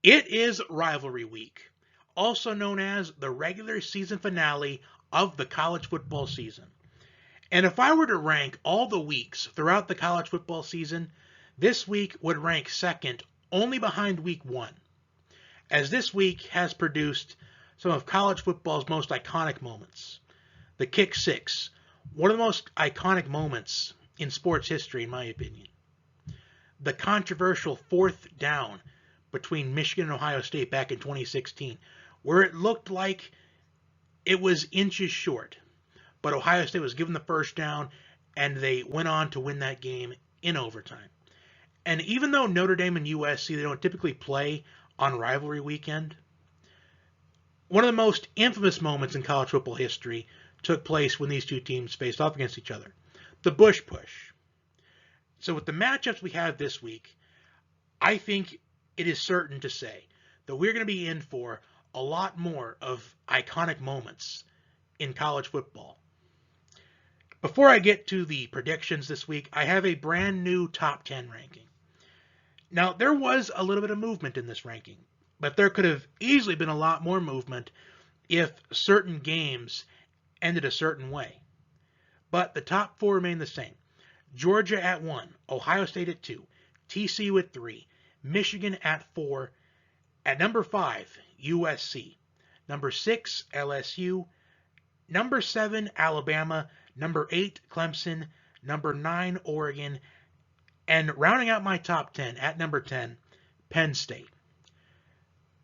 It is Rivalry Week, also known as the regular season finale of the college football season. And if I were to rank all the weeks throughout the college football season, this week would rank second only behind week 1, as this week has produced some of college football's most iconic moments. The kick six, one of the most iconic moments in sports history, in my opinion. The controversial fourth down between Michigan and Ohio State back in 2016, where it looked like it was inches short, but Ohio State was given the first down and they went on to win that game in overtime. And even though Notre Dame and USC, they don't typically play on rivalry weekend, one of the most infamous moments in college football history took place when these two teams faced off against each other. The Bush Push. So with the matchups we have this week, I think it is certain to say that we're going to be in for a lot more of iconic moments in college football. Before I get to the predictions this week, I have a brand new top 10 ranking. Now, there was a little bit of movement in this ranking, but there could have easily been a lot more movement if certain games ended a certain way. But the top 4 remain the same. Georgia at 1, Ohio State at 2, TCU at 3, Michigan at 4, at number 5, USC, number 6, LSU, number 7, Alabama, number 8, Clemson, number 9, Oregon, and rounding out my top 10 at number 10, Penn State.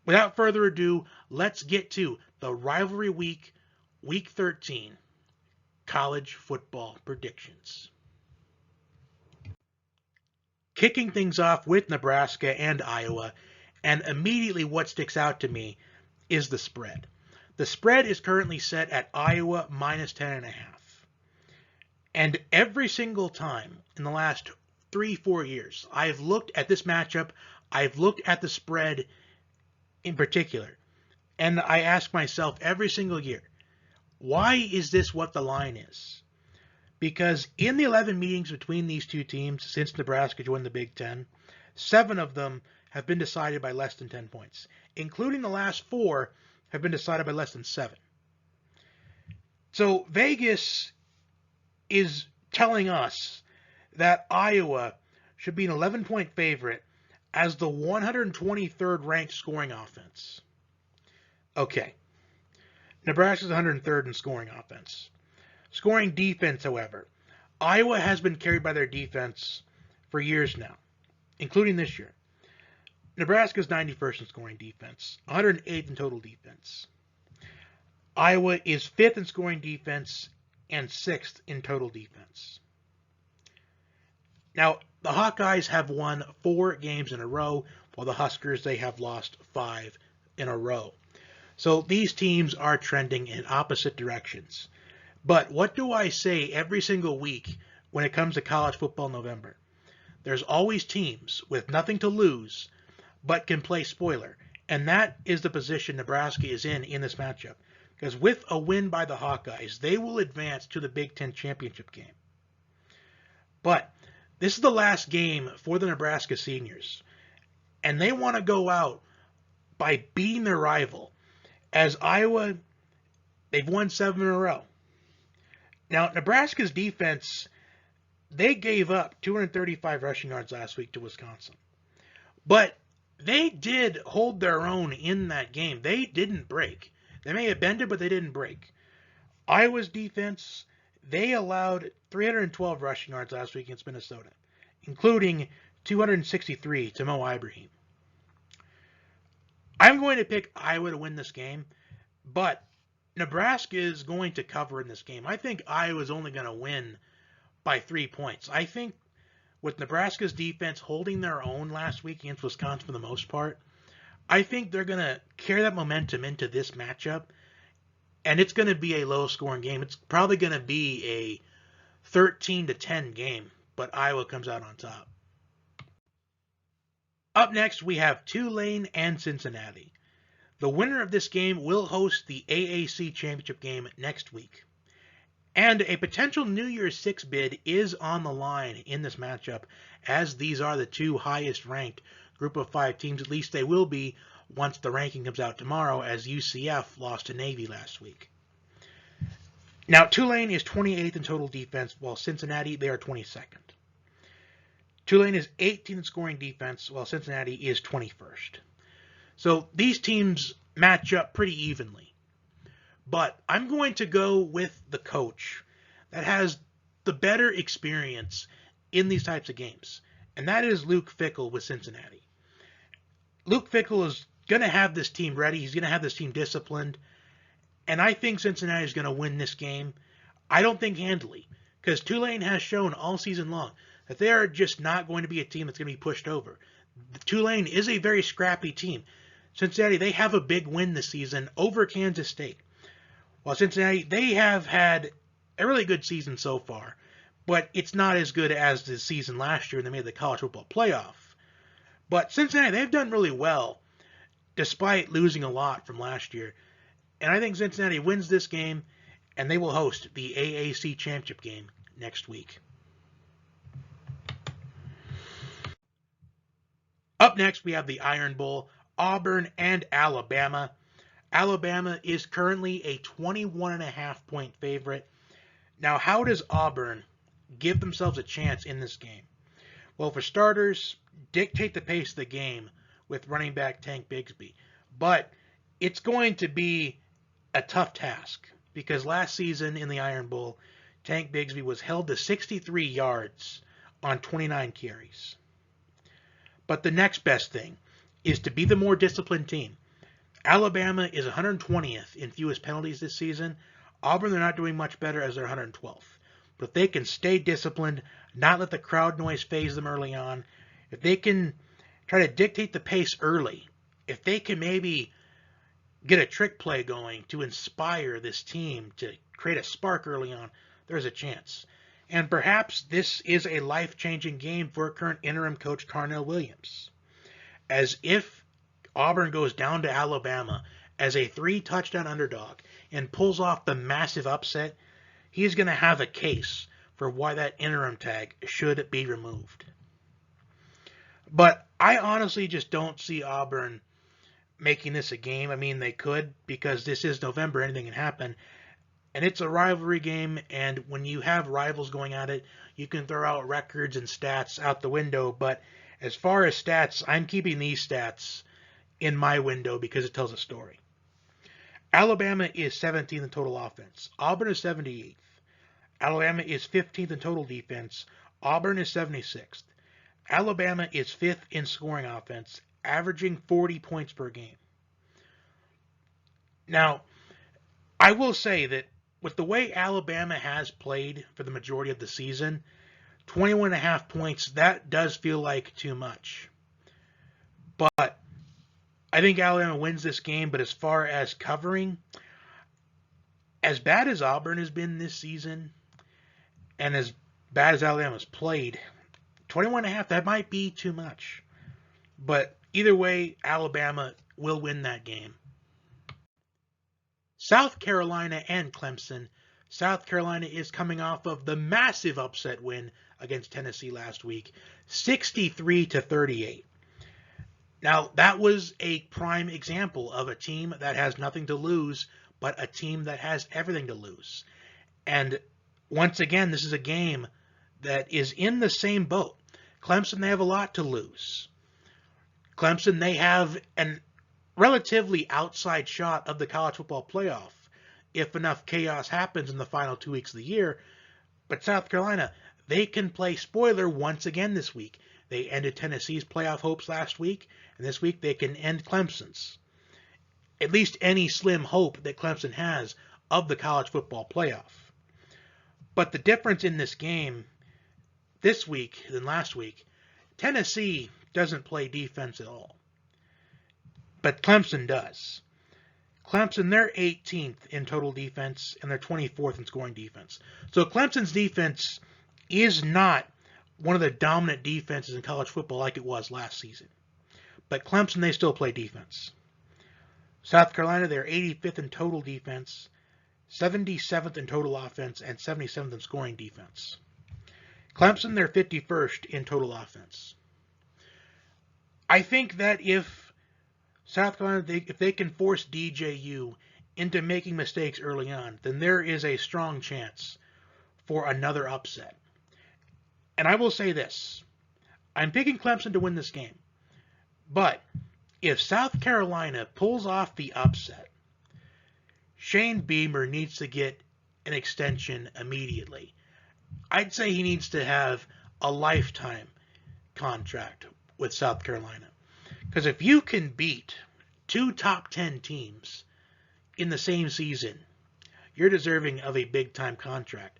Without further ado, let's get to the rivalry week, week 13, college football predictions. Kicking things off with Nebraska and Iowa, and immediately what sticks out to me is the spread. The spread is currently set at Iowa minus 10.5. And every single time in the last 3-4 years, I've looked at this matchup, I've looked at the spread in particular, and I ask myself every single year, why is this what the line is? Because in the 11 meetings between these two teams since Nebraska joined the Big Ten, 7 of them have been decided by less than 10 points, including the last 4 have been decided by less than 7. So Vegas is telling us that Iowa should be an 11-point favorite as the 123rd ranked scoring offense. Okay. Nebraska's 103rd in scoring offense. Scoring defense, however, Iowa has been carried by their defense for years now, including this year. Nebraska's 91st in scoring defense, 108th in total defense. Iowa is 5th in scoring defense and 6th in total defense. Now, the Hawkeyes have won 4 games in a row, while the Huskers, they have lost 5 in a row. So these teams are trending in opposite directions. But what do I say every single week when it comes to college football November? There's always teams with nothing to lose but can play spoiler. And that is the position Nebraska is in this matchup. Because with a win by the Hawkeyes, they will advance to the Big Ten championship game. But this is the last game for the Nebraska seniors. And they want to go out by beating their rival. As Iowa, they've won 7 in a row. Now, Nebraska's defense, they gave up 235 rushing yards last week to Wisconsin. But they did hold their own in that game. They didn't break. They may have bended, but they didn't break. Iowa's defense, they allowed 312 rushing yards last week against Minnesota, including 263 to Mo Ibrahim. I'm going to pick Iowa to win this game, but Nebraska is going to cover in this game. I think Iowa is only going to win by 3 points. I think with Nebraska's defense holding their own last week against Wisconsin for the most part, I think they're going to carry that momentum into this matchup, and it's going to be a low-scoring game. It's probably going to be a 13-10 game, but Iowa comes out on top. Up next, we have Tulane and Cincinnati. The winner of this game will host the AAC championship game next week. And a potential New Year's Six bid is on the line in this matchup, as these are the 2 highest ranked group of 5 teams. At least they will be once the ranking comes out tomorrow, as UCF lost to Navy last week. Now, Tulane is 28th in total defense, while Cincinnati, they are 22nd. Tulane is 18th in scoring defense, while Cincinnati is 21st. So these teams match up pretty evenly. But I'm going to go with the coach that has the better experience in these types of games, and that is Luke Fickell with Cincinnati. Luke Fickell is going to have this team ready. He's going to have this team disciplined, and I think Cincinnati is going to win this game. I don't think handily, because Tulane has shown all season long that they are just not going to be a team that's going to be pushed over. Tulane is a very scrappy team. Cincinnati, they have a big win this season over Kansas State. While Cincinnati, they have had a really good season so far, but it's not as good as the season last year when they made the college football playoff. But Cincinnati, they've done really well despite losing a lot from last year. And I think Cincinnati wins this game, and they will host the AAC championship game next week. Up next, we have the Iron Bowl, Auburn and Alabama. Alabama is currently a 21.5-point favorite. Now, how does Auburn give themselves a chance in this game? Well, for starters, dictate the pace of the game with running back Tank Bigsby. But it's going to be a tough task because last season in the Iron Bowl, Tank Bigsby was held to 63 yards on 29 carries. But the next best thing is to be the more disciplined team. Alabama is 120th in fewest penalties this season. Auburn, they're not doing much better as they're 112th. But if they can stay disciplined, not let the crowd noise phase them early on, if they can try to dictate the pace early, if they can maybe get a trick play going to inspire this team to create a spark early on, there's a chance. And perhaps this is a life-changing game for current interim coach Carnell Williams. As if Auburn goes down to Alabama as a 3-touchdown underdog and pulls off the massive upset, he's going to have a case for why that interim tag should be removed. But I honestly just don't see Auburn making this a game. I mean, they could, because this is November, anything can happen. And it's a rivalry game, and when you have rivals going at it, you can throw out records and stats out the window. But as far as stats, I'm keeping these stats in my window because it tells a story. Alabama is 17th in total offense. Auburn is 78th. Alabama is 15th in total defense. Auburn is 76th. Alabama is 5th in scoring offense, averaging 40 points per game. Now, I will say that with the way Alabama has played for the majority of the season, 21.5 points, that does feel like too much. But I think Alabama wins this game, but as far as covering, as bad as Auburn has been this season, and as bad as Alabama's played, 21.5, that might be too much. But either way, Alabama will win that game. South Carolina and Clemson. South Carolina is coming off of the massive upset win against Tennessee last week, 63-38. Now, that was a prime example of a team that has nothing to lose, but a team that has everything to lose. And once again, this is a game that is in the same boat. Clemson, they have a lot to lose. Clemson, they have an relatively outside shot of the college football playoff if enough chaos happens in the final 2 weeks of the year. But South Carolina, they can play spoiler once again this week. They ended Tennessee's playoff hopes last week, and this week they can end Clemson's. At least any slim hope that Clemson has of the college football playoff. But the difference in this game this week than last week, Tennessee doesn't play defense at all. But Clemson does. Clemson, they're 18th in total defense, and they're 24th in scoring defense. So Clemson's defense is not one of the dominant defenses in college football like it was last season. But Clemson, they still play defense. South Carolina, they're 85th in total defense, 77th in total offense, and 77th in scoring defense. Clemson, they're 51st in total offense. I think that if South Carolina, if they can force DJU into making mistakes early on, then there is a strong chance for another upset. And I will say this. I'm picking Clemson to win this game. But if South Carolina pulls off the upset, Shane Beamer needs to get an extension immediately. I'd say he needs to have a lifetime contract with South Carolina. Because if you can beat two top 10 teams in the same season, you're deserving of a big-time contract.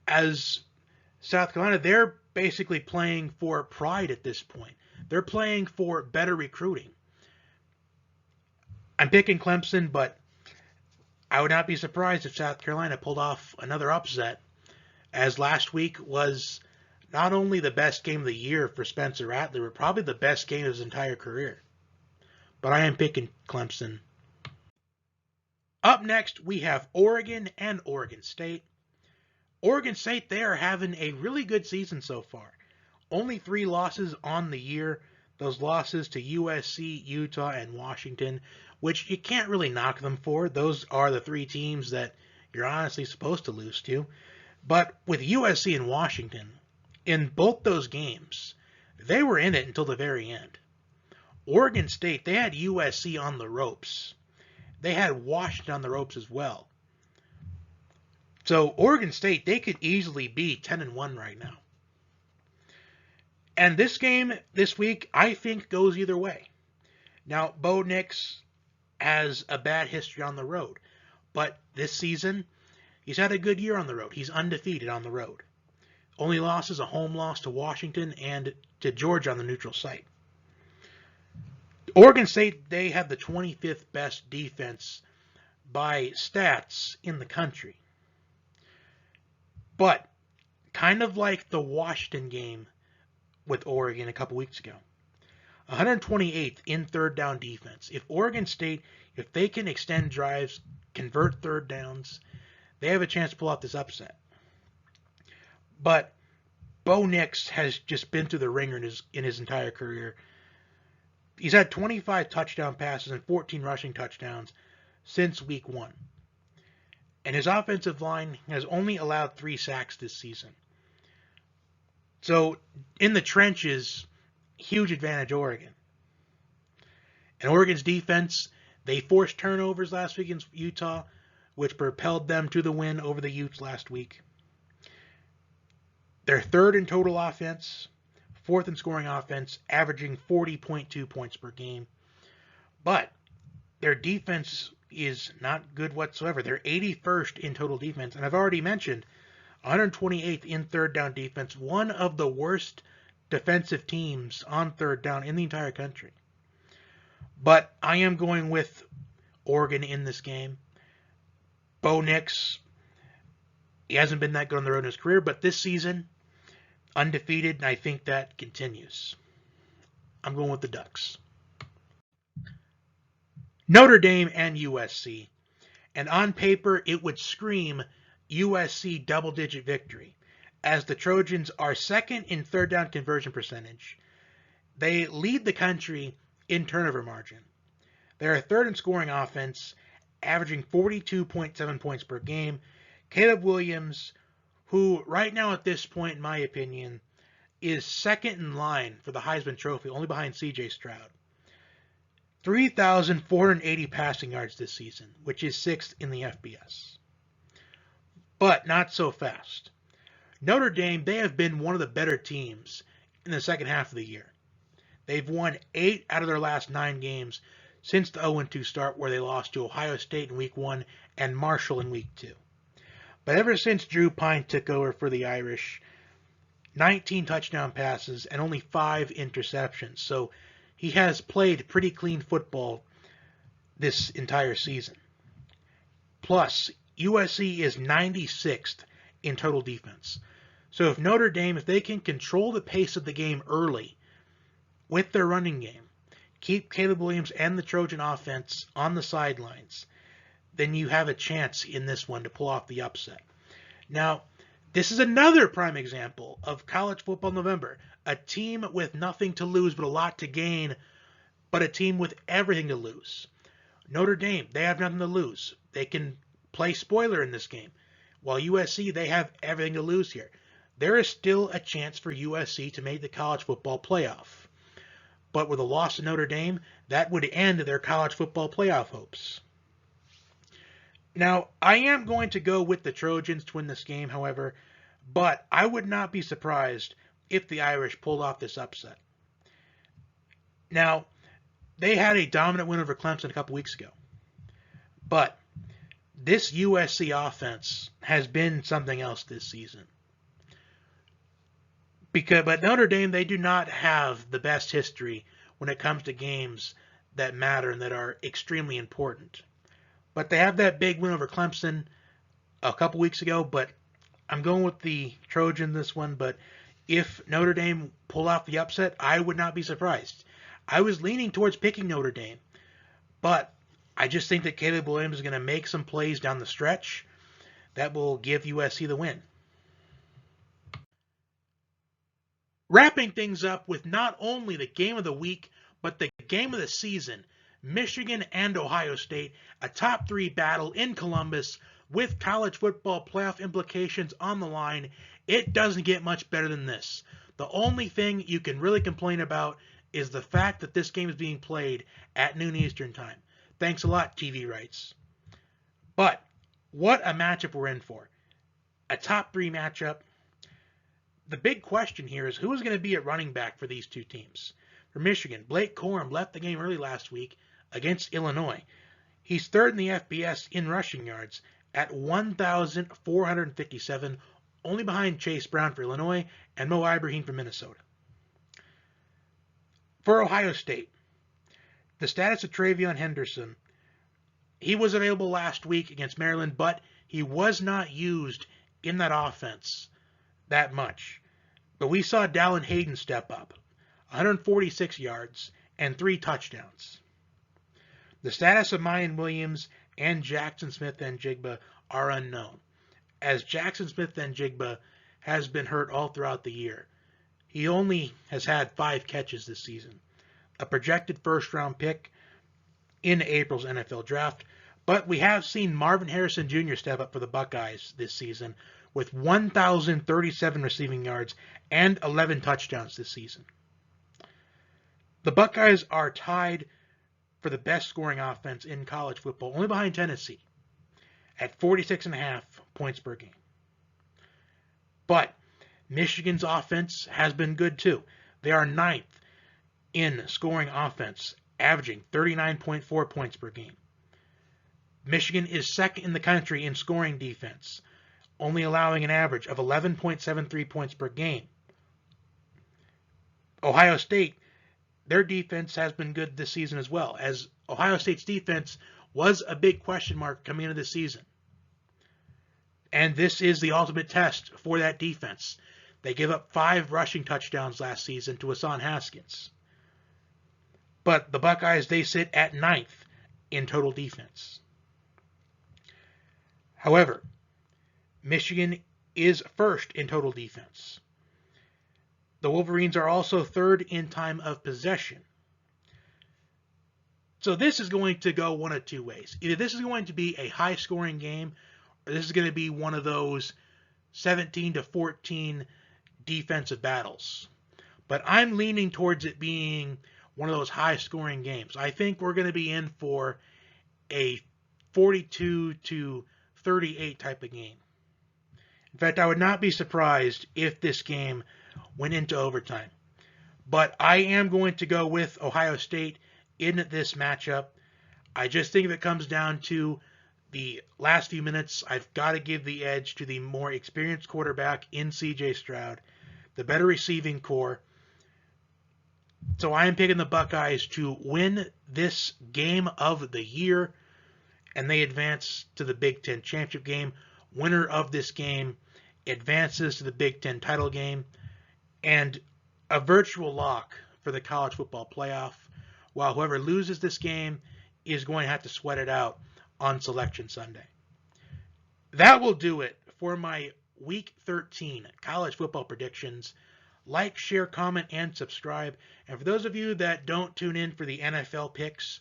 As South Carolina, they're basically playing for pride at this point. They're playing for better recruiting. I'm picking Clemson, but I would not be surprised if South Carolina pulled off another upset, as last week was not only the best game of the year for Spencer Rattler, but probably the best game of his entire career. But I am picking Clemson. Up next, we have Oregon and Oregon State. Oregon State, they are having a really good season so far. Only 3 losses on the year. Those losses to USC, Utah, and Washington, which you can't really knock them for. Those are the 3 teams that you're honestly supposed to lose to. But with USC and Washington, in both those games, they were in it until the very end. Oregon State, they had USC on the ropes. They had Washington on the ropes as well. So Oregon State, they could easily be 10-1 right now. And this game this week, I think, goes either way. Now, Bo Nix has a bad history on the road. But this season, he's had a good year on the road. He's undefeated on the road. Only loss is a home loss to Washington and to Georgia on the neutral site. Oregon State, they have the 25th best defense by stats in the country. But kind of like the Washington game with Oregon a couple weeks ago, 128th in third down defense. If Oregon State, if they can extend drives, convert third downs, they have a chance to pull out this upset. But Bo Nix has just been through the ringer in his entire career. He's had 25 touchdown passes and 14 rushing touchdowns since week 1. And his offensive line has only allowed 3 sacks this season. So, in the trenches, huge advantage Oregon. And Oregon's defense, they forced turnovers last week against Utah, which propelled them to the win over the Utes last week. They're 3rd in total offense, 4th in scoring offense, averaging 40.2 points per game. But their defense is not good whatsoever. They're 81st in total defense. And I've already mentioned 128th in third down defense, one of the worst defensive teams on third down in the entire country. But I am going with Oregon in this game. Bo Nix, he hasn't been that good on the road in his career, but this season, undefeated, and I think that continues. I'm going with the Ducks. Notre Dame and USC. And on paper, it would scream USC double-digit victory, as the Trojans are 2nd in third down conversion percentage. They lead the country in turnover margin. They are 3rd in scoring offense, averaging 42.7 points per game. Caleb Williams, who right now at this point, in my opinion, is 2nd in line for the Heisman Trophy, only behind C.J. Stroud. 3,480 passing yards this season, which is 6th in the FBS. But not so fast. Notre Dame, they have been one of the better teams in the second half of the year. They've won 8 out of their last 9 games since the 0-2 start, where they lost to Ohio State in Week 1 and Marshall in Week 2. But ever since Drew Pine took over for the Irish, 19 touchdown passes and only 5 interceptions. So he has played pretty clean football this entire season. Plus, USC is 96th in total defense. So if Notre Dame, if they can control the pace of the game early with their running game, keep Caleb Williams and the Trojan offense on the sidelines, then you have a chance in this one to pull off the upset. Now, This is another prime example of college football November. A team with nothing to lose but a lot to gain, but a team with everything to lose. Notre Dame, they have nothing to lose. They can play spoiler in this game. While USC, they have everything to lose here. There is still a chance for USC to make the college football playoff. But with a loss to Notre Dame, that would end their college football playoff hopes. Now, I am going to go with the Trojans to win this game, however, but I would not be surprised if the Irish pulled off this upset. Now, they had a dominant win over Clemson a couple weeks ago, but this USC offense has been something else this season. But Notre Dame, they do not have the best history when it comes to games that matter and that are extremely important. But they have that big win over Clemson a couple weeks ago, but I'm going with the Trojan this one. But if Notre Dame pull off the upset, I would not be surprised. I was leaning towards picking Notre Dame, but I just think that Caleb Williams is going to make some plays down the stretch that will give USC the win. Wrapping things up with not only the game of the week, but the game of the season, Michigan and Ohio State, a top 3 battle in Columbus with college football playoff implications on the line. It doesn't get much better than this. The only thing you can really complain about is the fact that this game is being played at noon Eastern time. Thanks a lot, TV rights. But what a matchup we're in for. A top 3 matchup. The big question here is who is going to be at running back for these two teams. For Michigan, Blake Corum left the game early last week against Illinois. He's third in the FBS in rushing yards at 1,457, only behind Chase Brown for Illinois and Mo Ibrahim for Minnesota. For Ohio State, the status of Travion Henderson, he was available last week against Maryland, but he was not used in that offense that much. But we saw Dallin Hayden step up, 146 yards and 3 touchdowns. The status of Mayan Williams and Jackson Smith-Njigba are unknown, as Jackson Smith-Njigba has been hurt all throughout the year. He only has had 5 catches this season, a projected first-round pick in April's NFL draft, but we have seen Marvin Harrison Jr. step up for the Buckeyes this season with 1,037 receiving yards and 11 touchdowns this season. The Buckeyes are tied for the best scoring offense in college football, only behind Tennessee, at 46.5 points per game. But Michigan's offense has been good too. They are 9th in scoring offense, averaging 39.4 points per game. Michigan is 2nd in the country in scoring defense, only allowing an average of 11.73 points per game. Ohio State, their defense has been good this season as well, as Ohio State's defense was a big question mark coming into the season. And this is the ultimate test for that defense. They gave up 5 rushing touchdowns last season to Hassan Haskins. But the Buckeyes, they sit at 9th in total defense. However, Michigan is 1st in total defense. The Wolverines are also 3rd in time of possession. So this is going to go one of 2 ways. Either this is going to be a high-scoring game, or this is going to be one of those 17-14 defensive battles. But I'm leaning towards it being one of those high-scoring games. I think we're going to be in for a 42-38 type of game. In fact, I would not be surprised if this game went into overtime. But I am going to go with Ohio State in this matchup. I just think if it comes down to the last few minutes, I've got to give the edge to the more experienced quarterback in C.J. Stroud, the better receiving core. So I am picking the Buckeyes to win this game of the year, and they advance to the Big Ten championship game. Winner of this game advances to the Big Ten title game, and a virtual lock for the college football playoff, while whoever loses this game is going to have to sweat it out on Selection Sunday. That will do it for my Week 13 college football predictions. Like, share, comment, and subscribe. And for those of you that don't tune in for the NFL picks,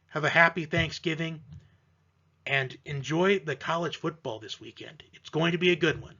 have a happy Thanksgiving and enjoy the college football this weekend. It's going to be a good one.